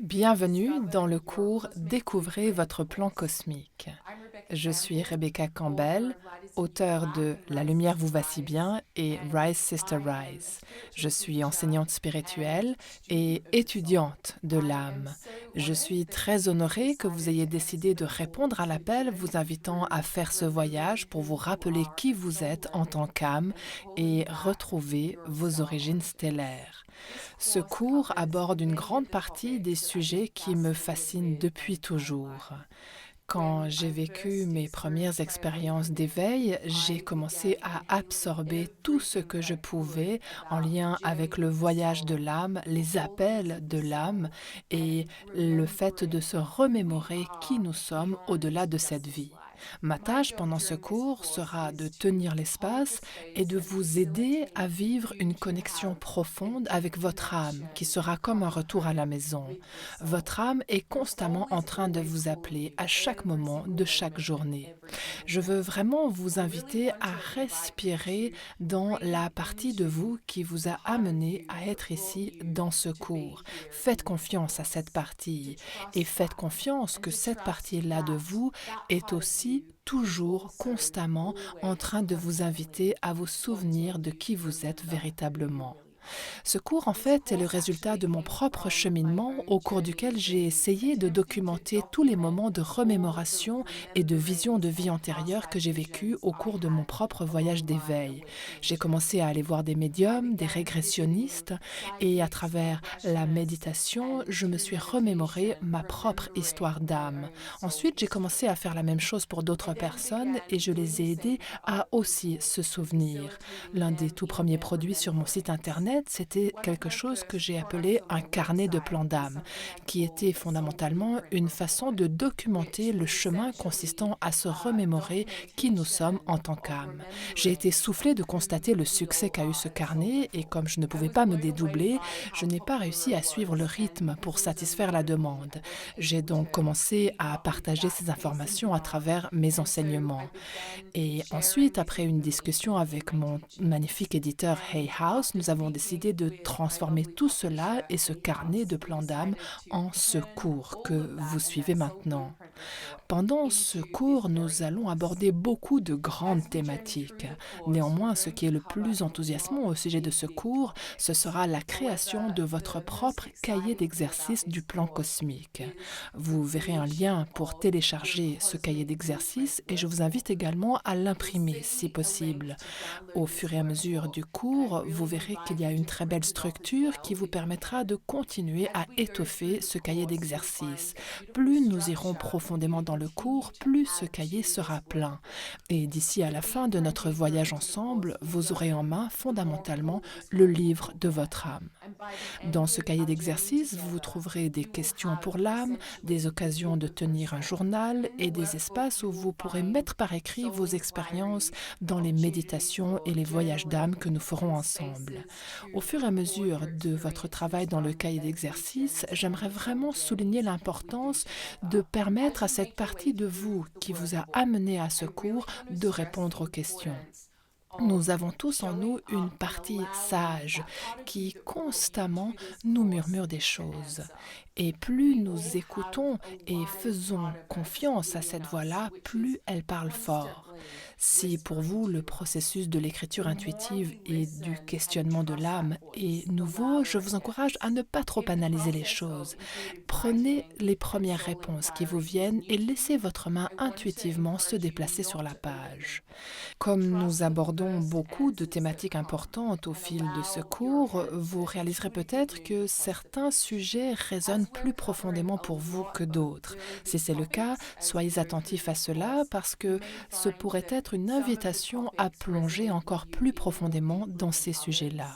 Bienvenue dans le cours Découvrez votre plan cosmique. Je suis Rebecca Campbell, auteure de La lumière vous va si bien et Rise Sister Rise. Je suis enseignante spirituelle et étudiante de l'âme. Je suis très honorée que vous ayez décidé de répondre à l'appel vous invitant à faire ce voyage pour vous rappeler qui vous êtes en tant qu'âme et retrouver vos origines stellaires. Ce cours aborde une grande partie des sujets qui me fascinent depuis toujours. Quand j'ai vécu mes premières expériences d'éveil, j'ai commencé à absorber tout ce que je pouvais en lien avec le voyage de l'âme, les appels de l'âme et le fait de se remémorer qui nous sommes au-delà de cette vie. Ma tâche pendant ce cours sera de tenir l'espace et de vous aider à vivre une connexion profonde avec votre âme, qui sera comme un retour à la maison. Votre âme est constamment en train de vous appeler à chaque moment de chaque journée. Je veux vraiment vous inviter à respirer dans la partie de vous qui vous a amené à être ici dans ce cours. Faites confiance à cette partie et faites confiance que cette partie-là de vous est aussi toujours, constamment en train de vous inviter à vous souvenir de qui vous êtes véritablement. Ce cours, en fait, est le résultat de mon propre cheminement au cours duquel j'ai essayé de documenter tous les moments de remémoration et de vision de vie antérieure que j'ai vécu au cours de mon propre voyage d'éveil. J'ai commencé à aller voir des médiums, des régressionnistes, et à travers la méditation, je me suis remémoré ma propre histoire d'âme. Ensuite, j'ai commencé à faire la même chose pour d'autres personnes et je les ai aidés à aussi se souvenir. L'un des tout premiers produits sur mon site internet, c'était quelque chose que j'ai appelé un carnet de plans d'âme, qui était fondamentalement une façon de documenter le chemin consistant à se remémorer qui nous sommes en tant qu'âme. J'ai été soufflée de constater le succès qu'a eu ce carnet et comme je ne pouvais pas me dédoubler, je n'ai pas réussi à suivre le rythme pour satisfaire la demande. J'ai donc commencé à partager ces informations à travers mes enseignements. Et ensuite, après une discussion avec mon magnifique éditeur Hay House, nous avons décidé de transformer tout cela et ce carnet de plans d'âme en ce cours que vous suivez maintenant. Pendant ce cours, nous allons aborder beaucoup de grandes thématiques. Néanmoins, ce qui est le plus enthousiasmant au sujet de ce cours, ce sera la création de votre propre cahier d'exercices du plan cosmique. Vous verrez un lien pour télécharger ce cahier d'exercices et je vous invite également à l'imprimer si possible. Au fur et à mesure du cours, vous verrez qu'il y a une très belle structure qui vous permettra de continuer à étoffer ce cahier d'exercices. Plus nous irons profondément dans le cours, plus ce cahier sera plein. Et d'ici à la fin de notre voyage ensemble, vous aurez en main fondamentalement le livre de votre âme. Dans ce cahier d'exercices, vous trouverez des questions pour l'âme, des occasions de tenir un journal et des espaces où vous pourrez mettre par écrit vos expériences dans les méditations et les voyages d'âme que nous ferons ensemble. Au fur et à mesure de votre travail dans le cahier d'exercices, j'aimerais vraiment souligner l'importance de permettre à cette partie de vous qui vous a amené à ce cours de répondre aux questions. Nous avons tous en nous une partie sage qui constamment nous murmure des choses. Et plus nous écoutons et faisons confiance à cette voix-là, plus elle parle fort. Si pour vous le processus de l'écriture intuitive et du questionnement de l'âme est nouveau, je vous encourage à ne pas trop analyser les choses. Prenez les premières réponses qui vous viennent et laissez votre main intuitivement se déplacer sur la page. Comme nous abordons beaucoup de thématiques importantes au fil de ce cours, vous réaliserez peut-être que certains sujets résonnent plus profondément pour vous que d'autres. Si c'est le cas, soyez attentifs à cela parce que ce pourrait être une invitation à plonger encore plus profondément dans ces sujets-là.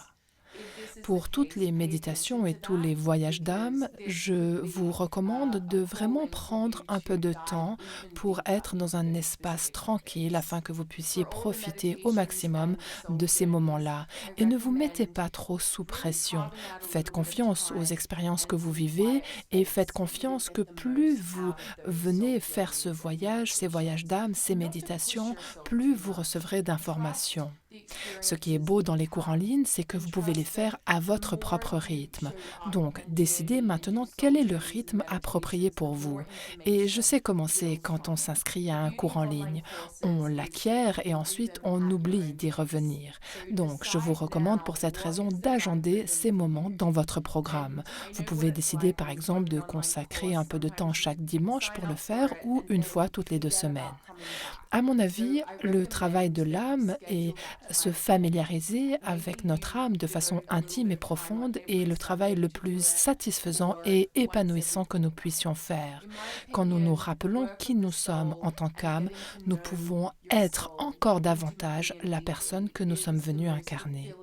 Pour toutes les méditations et tous les voyages d'âme, je vous recommande de vraiment prendre un peu de temps pour être dans un espace tranquille afin que vous puissiez profiter au maximum de ces moments-là. Et ne vous mettez pas trop sous pression. Faites confiance aux expériences que vous vivez et faites confiance que plus vous venez faire ce voyage, ces voyages d'âme, ces méditations, plus vous recevrez d'informations. Ce qui est beau dans les cours en ligne, c'est que vous pouvez les faire à votre propre rythme. Donc, décidez maintenant quel est le rythme approprié pour vous. Et je sais comment c'est quand on s'inscrit à un cours en ligne. On l'acquiert et ensuite on oublie d'y revenir. Donc, je vous recommande pour cette raison d'agender ces moments dans votre programme. Vous pouvez décider par exemple de consacrer un peu de temps chaque dimanche pour le faire ou une fois toutes les 2 semaines. À mon avis, le travail de l'âme et se familiariser avec notre âme de façon intime et profonde est le travail le plus satisfaisant et épanouissant que nous puissions faire. Quand nous nous rappelons qui nous sommes en tant qu'âme, nous pouvons être encore davantage la personne que nous sommes venus incarner.